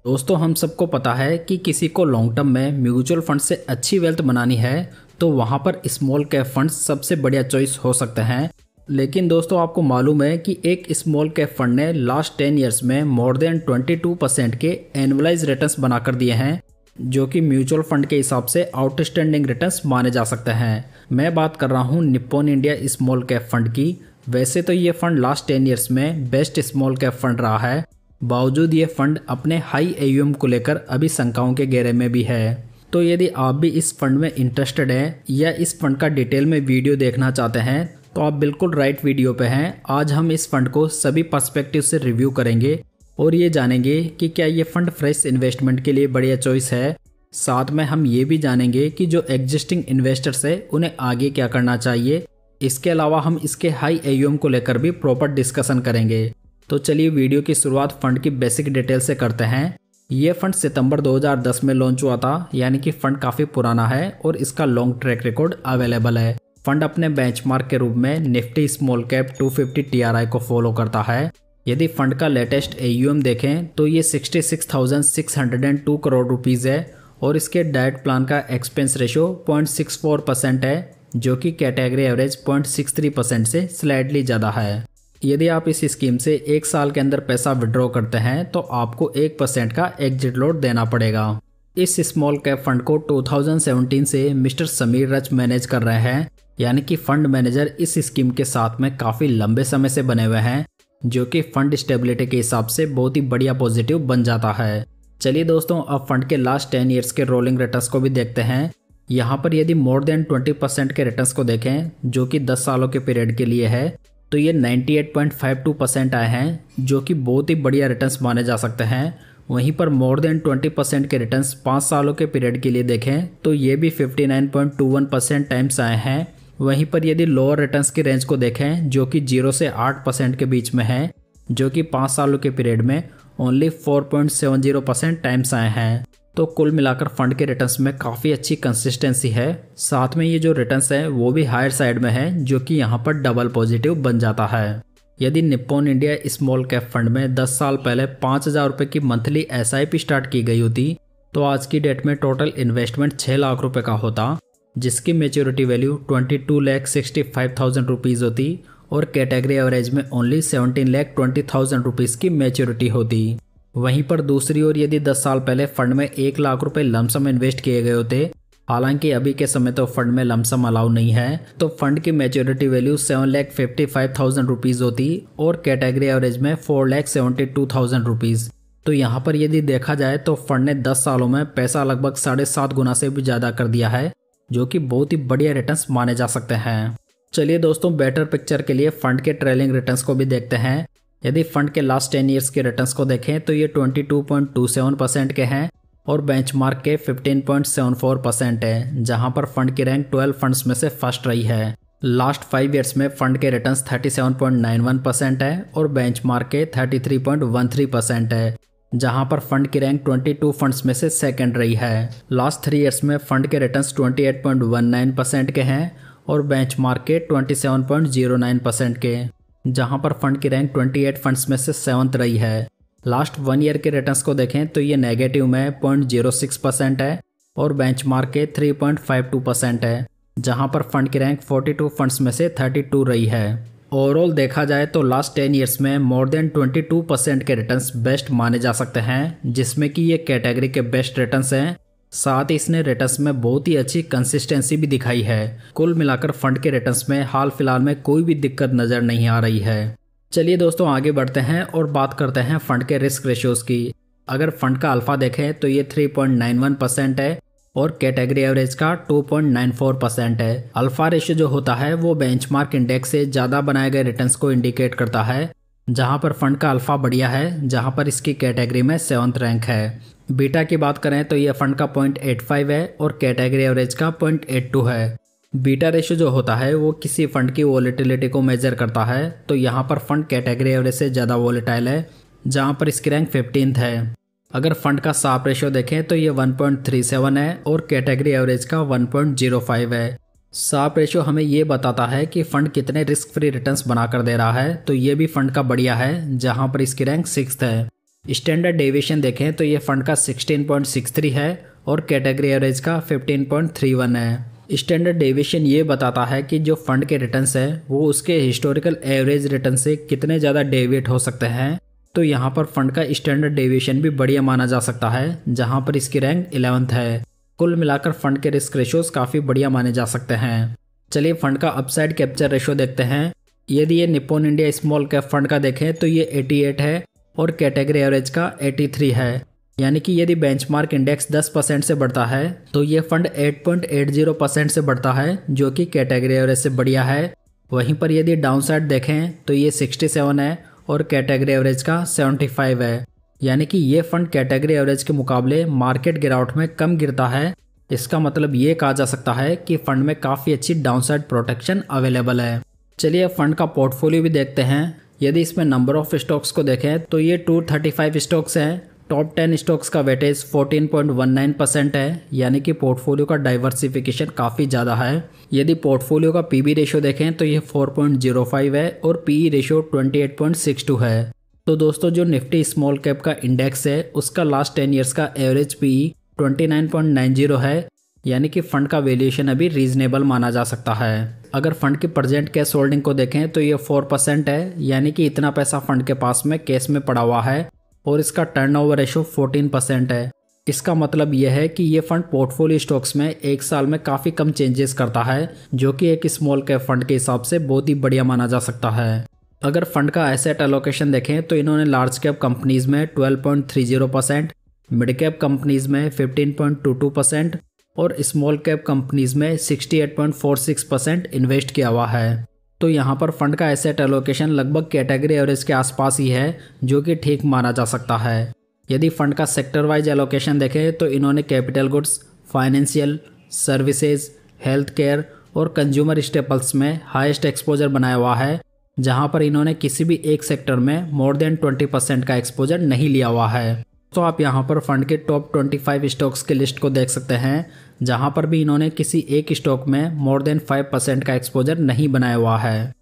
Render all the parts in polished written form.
दोस्तों हम सबको पता है कि किसी को लॉन्ग टर्म में म्यूचुअल फंड से अच्छी वेल्थ बनानी है तो वहां पर स्मॉल कैप फंड्स सबसे बढ़िया चॉइस हो सकते हैं। लेकिन दोस्तों आपको मालूम है कि एक स्मॉल कैप फंड ने लास्ट 10 इयर्स में मोर देन 22% के एनुअलाइज रिटर्न्स बनाकर दिए हैं, जो कि म्यूचुअल फंड के हिसाब से आउटस्टैंडिंग रिटर्न्स माने जा सकते हैं। मैं बात कर रहा हूँ Nippon India small cap fund की। वैसे तो ये फंड लास्ट 10 इयर्स में बेस्ट स्मॉल कैप फंड रहा है, बावजूद ये फंड अपने हाई एयूएम को लेकर अभी शंकाओं के घेरे में भी है। तो यदि आप भी इस फंड में इंटरेस्टेड हैं या इस फंड का डिटेल में वीडियो देखना चाहते हैं तो आप बिल्कुल राइट वीडियो पे हैं। आज हम इस फंड को सभी पर्सपेक्टिव से रिव्यू करेंगे और ये जानेंगे कि क्या ये फंड फ्रेश इन्वेस्टमेंट के लिए बढ़िया चॉइस है। साथ में हम ये भी जानेंगे कि जो एग्जिस्टिंग इन्वेस्टर्स है उन्हें आगे क्या करना चाहिए। इसके अलावा हम इसके हाई एयूएम को लेकर भी प्रॉपर डिस्कशन करेंगे। तो चलिए वीडियो की शुरुआत फंड की बेसिक डिटेल से करते हैं। ये फंड सितंबर 2010 में लॉन्च हुआ था, यानी कि फंड काफ़ी पुराना है और इसका लॉन्ग ट्रैक रिकॉर्ड अवेलेबल है। फंड अपने बेंचमार्क के रूप में निफ्टी स्मॉल कैप 250 टीआरआई को फॉलो करता है। यदि फंड का लेटेस्ट एयूएम देखें तो ये 66,602 करोड़ रुपीज़ है और इसके डाइट प्लान का एक्सपेंस रेशो 0.64% है, जो कि कैटेगरी एवरेज 0.63% से स्लाइडली ज़्यादा है। यदि आप इस स्कीम से एक साल के अंदर पैसा विड्रॉ करते हैं तो आपको 1% का एग्जिट लोड देना पड़ेगा। इस स्मॉल कैप फंड को 2017 से मिस्टर समीर रच मैनेज कर रहे हैं, यानी कि फंड मैनेजर इस स्कीम के साथ में काफ़ी लंबे समय से बने हुए हैं, जो कि फंड स्टेबिलिटी के हिसाब से बहुत ही बढ़िया पॉजिटिव बन जाता है। चलिए दोस्तों अब फंड के लास्ट 10 ईयर्स के रोलिंग रिटर्न्स को भी देखते हैं। यहाँ पर यदि मोर देन 20% के रिटर्न्स को देखें, जो कि 10 सालों के पीरियड के लिए है, तो ये 98.52% आए हैं, जो कि बहुत ही बढ़िया रिटर्न्स माने जा सकते हैं। वहीं पर मोर देन 20% के रिटर्न्स 5 सालों के पीरियड के लिए देखें तो ये भी 59.21% टाइम्स आए हैं। वहीं पर यदि लोअर रिटर्न्स की रेंज को देखें, जो कि 0 से 8% के बीच में है, जो कि 5 सालों के पीरियड में ओनली 4.70% टाइम्स आए हैं। तो कुल मिलाकर फंड के रिटर्न्स में काफ़ी अच्छी कंसिस्टेंसी है। साथ में ये जो रिटर्न्स है वो भी हायर साइड में है, जो कि यहाँ पर डबल पॉजिटिव बन जाता है। यदि Nippon India small cap fund में 10 साल पहले 5,000 रुपये की मंथली एसआईपी स्टार्ट की गई होती तो आज की डेट में टोटल इन्वेस्टमेंट 6 लाख रुपये का होता, जिसकी मेच्योरिटी वैल्यू 22,65,000 रुपीज़ होती और कैटेगरी एवरेज में ओनली 17,20,000 रुपीज़ की मेच्योरिटी होती। वहीं पर दूसरी ओर यदि 10 साल पहले फंड में 1 लाख रुपए लमसम इन्वेस्ट किए गए होते, हालांकि अभी के समय तो फंड में लमसम अलाउ नहीं है, तो फंड की मेच्योरिटी वैल्यू 7,55,000 रुपीज़ होती और कैटेगरी एवरेज में 4,72,000 रुपीज़। तो यहाँ पर यदि देखा जाए तो फंड ने 10 सालों में पैसा लगभग 7.5 गुना से भी ज़्यादा कर दिया है, जो कि बहुत ही बढ़िया रिटर्न्स माने जा सकते हैं। चलिए दोस्तों बेटर पिक्चर के लिए फंड के ट्रेलिंग रिटर्न्स को भी देखते हैं। यदि फंड के लास्ट 10 ईयर्स के रिटर्न्स को देखें तो ये 22.27% के हैं और बेंचमार्क के 15.74% है, जहां पर फंड की रैंक 12 फंड्स में से फर्स्ट रही है। लास्ट 5 ईयर्स में फंड के रिटर्न्स 37.91% है और बेंचमार्क के 33.13% है, जहां पर फंड की रैंक 22 फंड्स में से सेकंड रही है। लास्ट 3 ईयर्स में फंड के रिटर्न्स 28.19% के हैं और बेंचमार्क के 27.09% के, जहां पर फंड की रैंक 28 फंड्स में से 7th रही है। लास्ट 1 ईयर के रिटर्न्स को देखें तो ये नेगेटिव में 0.06% है और बेंचमार्क के 3.52% है, जहां पर फंड की रैंक 42 फंड्स में से 32 रही है। ओवरऑल देखा जाए तो लास्ट 10 ईयर्स में मोर देन 22% के रिटर्न्स बेस्ट माने जा सकते हैं, जिसमें कि ये कैटेगरी के बेस्ट रिटर्न्स हैं। साथ ही इसने रिटर्न्स में बहुत ही अच्छी कंसिस्टेंसी भी दिखाई है। कुल मिलाकर फंड के रिटर्न्स में हाल फिलहाल में कोई भी दिक्कत नज़र नहीं आ रही है। चलिए दोस्तों आगे बढ़ते हैं और बात करते हैं फंड के रिस्क रेशियोज की। अगर फंड का अल्फा देखें तो ये 3.91% है और कैटेगरी एवरेज का 2.94% है। अल्फा रेशियो जो होता है वो बेंचमार्क इंडेक्स से ज़्यादा बनाए गए रिटर्न्स को इंडिकेट करता है, जहां पर फंड का अल्फा बढ़िया है, जहां पर इसकी कैटेगरी में 7th रैंक है। बीटा की बात करें तो यह फंड का 0.85 है और कैटेगरी एवरेज का 0.82 है। बीटा रेशियो जो होता है वो किसी फंड की वॉलेटिलिटी को मेजर करता है, तो यहाँ पर फंड कैटेगरी एवरेज से ज़्यादा वॉलेटाइल है, जहाँ पर इसकी रैंक 15th है। अगर फंड का साप रेशियो देखें तो ये 1.37 है और कैटेगरी एवरेज का 1.05 है। साप रेशियो हमें ये बताता है कि फंड कितने रिस्क फ्री रिटर्न्स बनाकर दे रहा है, तो ये भी फंड का बढ़िया है, जहां पर इसकी रैंक 6th है। स्टैंडर्ड डेविएशन देखें तो ये फंड का 16.63 है और कैटेगरी एवरेज का 15.31 है। स्टैंडर्ड डेविएशन ये बताता है कि जो फंड के रिटर्न्स है वो उसके हिस्टोरिकल एवरेज रिटर्न से कितने ज़्यादा डेविएट हो सकते हैं। तो यहाँ पर फंड का स्टैंडर्ड डेविएशन भी बढ़िया माना जा सकता है, जहाँ पर इसकी रैंक 11th है। कुल मिलाकर फंड के रिस्क रेशोज काफ़ी बढ़िया माने जा सकते हैं। चलिए फंड का अपसाइड कैप्चर रेशो देखते हैं। यदि ये Nippon India small cap fund का देखें तो ये 88 है और कैटेगरी एवरेज का 83 है। यानी कि यदि बेंचमार्क इंडेक्स 10% से बढ़ता है तो ये फंड 8.80% से बढ़ता है, जो कि कैटेगरी एवरेज से बढ़िया है। वहीं पर यदि डाउनसाइड देखें तो ये 67 है और कैटेगरी एवरेज का 75 है। यानी कि ये फंड कैटेगरी एवरेज के मुकाबले मार्केट गिरावट में कम गिरता है। इसका मतलब ये कहा जा सकता है कि फंड में काफ़ी अच्छी डाउनसाइड प्रोटेक्शन अवेलेबल है। चलिए फंड का पोर्टफोलियो भी देखते हैं। यदि इसमें नंबर ऑफ स्टॉक्स को देखें तो ये 235 स्टॉक्स हैं। टॉप 10 स्टॉक्स का वेटेज 14.19% है, यानी कि पोर्टफोलियो का डाइवर्सिफिकेशन काफ़ी ज़्यादा है। यदि पोर्टफोलियो का पीबी रेशियो देखें तो ये 4.05 है और पीई रेशियो 28.62 है। तो दोस्तों जो निफ्टी स्मॉल कैप का इंडेक्स है उसका लास्ट 10 ईयर्स का एवरेज पीई 29.90 है, यानी कि फंड का वैल्यूएशन अभी रीजनेबल माना जा सकता है। अगर फंड की प्रेजेंट कैश होल्डिंग को देखें तो ये 4% है, यानी कि इतना पैसा फंड के पास में कैश में पड़ा हुआ है और इसका टर्नओवर रेशो 14% है। इसका मतलब यह है कि ये फंड पोर्टफोलियो स्टॉक्स में एक साल में काफ़ी कम चेंजेस करता है, जो कि एक स्मॉल कैप फंड के हिसाब से बहुत ही बढ़िया माना जा सकता है। अगर फंड का एसेट एलोकेशन देखें तो इन्होंने लार्ज कैप कंपनीज में 12.30%, मिड कैप कंपनीज में 15.22% और स्मॉल कैप कंपनीज में 68.46% इन्वेस्ट किया हुआ है। तो यहाँ पर फंड का एसेट एलोकेशन लगभग कैटेगरी एवरेज के आसपास ही है, जो कि ठीक माना जा सकता है। यदि फंड का सेक्टर वाइज एलोकेशन देखें तो इन्होंने capital goods, financial services, health care और कंज्यूमर स्टेपल्स में हाईएस्ट एक्सपोजर बनाया हुआ है, जहाँ पर इन्होंने किसी भी एक सेक्टर में मोर देन 20% का एक्सपोजर नहीं लिया हुआ है। तो आप यहाँ पर फंड के टॉप 25 स्टॉक्स की लिस्ट को देख सकते हैं, जहाँ पर भी इन्होंने किसी एक स्टॉक में मोर देन 5% का एक्सपोजर नहीं बनाया हुआ है।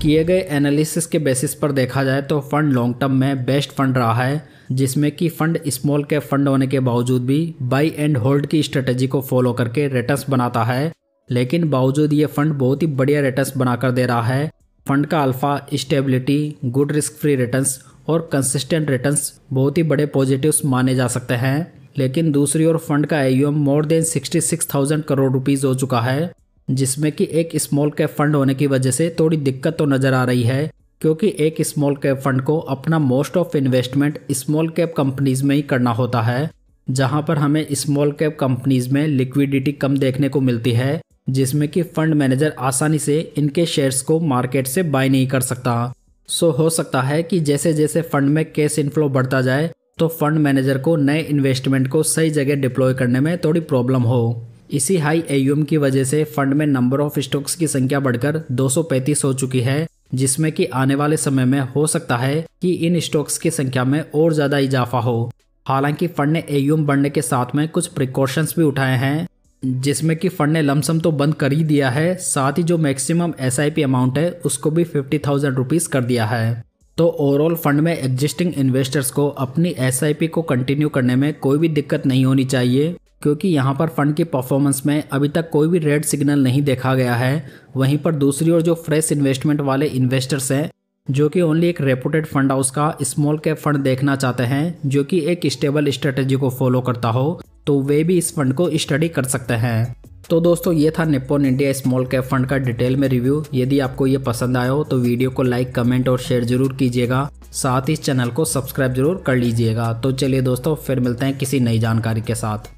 किए गए एनालिसिस के बेसिस पर देखा जाए तो फंड लॉन्ग टर्म में बेस्ट फंड रहा है, जिसमें कि फंड स्मॉल कैप फंड होने के बावजूद भी बाई एंड होल्ड की स्ट्रेटेजी को फॉलो करके रिटर्न्स बनाता है। लेकिन बावजूद ये फंड बहुत ही बढ़िया रिटर्न्स बनाकर दे रहा है। फंड का alpha, stability, good risk free returns और कंसिस्टेंट रिटर्न्स बहुत ही बड़े पॉजिटिव्स माने जा सकते हैं। लेकिन दूसरी ओर फंड का AUM more than 66,000 crore rupees हो चुका है, जिसमें कि एक स्मॉल कैप फंड होने की वजह से थोड़ी दिक्कत तो नज़र आ रही है, क्योंकि एक स्मॉल कैप फंड को अपना most of investment small cap companies में ही करना होता है, जहां पर हमें स्मॉल कैप कंपनीज में लिक्विडिटी कम देखने को मिलती है, जिसमें कि फंड मैनेजर आसानी से इनके शेयर्स को मार्केट से बाय नहीं कर सकता। सो हो सकता है कि जैसे जैसे फंड में कैश इनफ्लो बढ़ता जाए तो फंड मैनेजर को नए इन्वेस्टमेंट को सही जगह डिप्लॉय करने में थोड़ी प्रॉब्लम हो। इसी हाई AUM की वजह से फंड में नंबर ऑफ स्टॉक्स की संख्या बढ़कर 235 हो चुकी है, जिसमें कि आने वाले समय में हो सकता है कि इन स्टॉक्स की संख्या में और ज़्यादा इजाफा हो। हालांकि फंड ने AUM बढ़ने के साथ में कुछ प्रिकॉशंस भी उठाए हैं, जिसमें कि फंड ने लमसम तो बंद कर ही दिया है, साथ ही जो मैक्सिमम SIP अमाउंट है उसको भी 50,000 रुपीज़ कर दिया है। तो ओवरऑल फंड में एग्जिस्टिंग इन्वेस्टर्स को अपनी SIP को कंटिन्यू करने में कोई भी दिक्कत नहीं होनी चाहिए, क्योंकि यहाँ पर फंड की परफॉर्मेंस में अभी तक कोई भी रेड सिग्नल नहीं देखा गया है। वहीं पर दूसरी ओर जो फ्रेश इन्वेस्टमेंट वाले इन्वेस्टर्स हैं, जो कि ओनली एक रेपुटेड फंड हाउस का स्मॉल कैप फंड देखना चाहते हैं, जो कि एक स्टेबल स्ट्रेटेजी को फॉलो करता हो, तो वे भी इस फंड को स्टडी कर सकते हैं। तो दोस्तों ये था Nippon India small cap fund का डिटेल में रिव्यू। यदि आपको ये पसंद आया हो तो वीडियो को लाइक, कमेंट और शेयर जरूर कीजिएगा। साथ ही इस चैनल को सब्सक्राइब जरूर कर लीजिएगा। तो चलिए दोस्तों फिर मिलते हैं किसी नई जानकारी के साथ।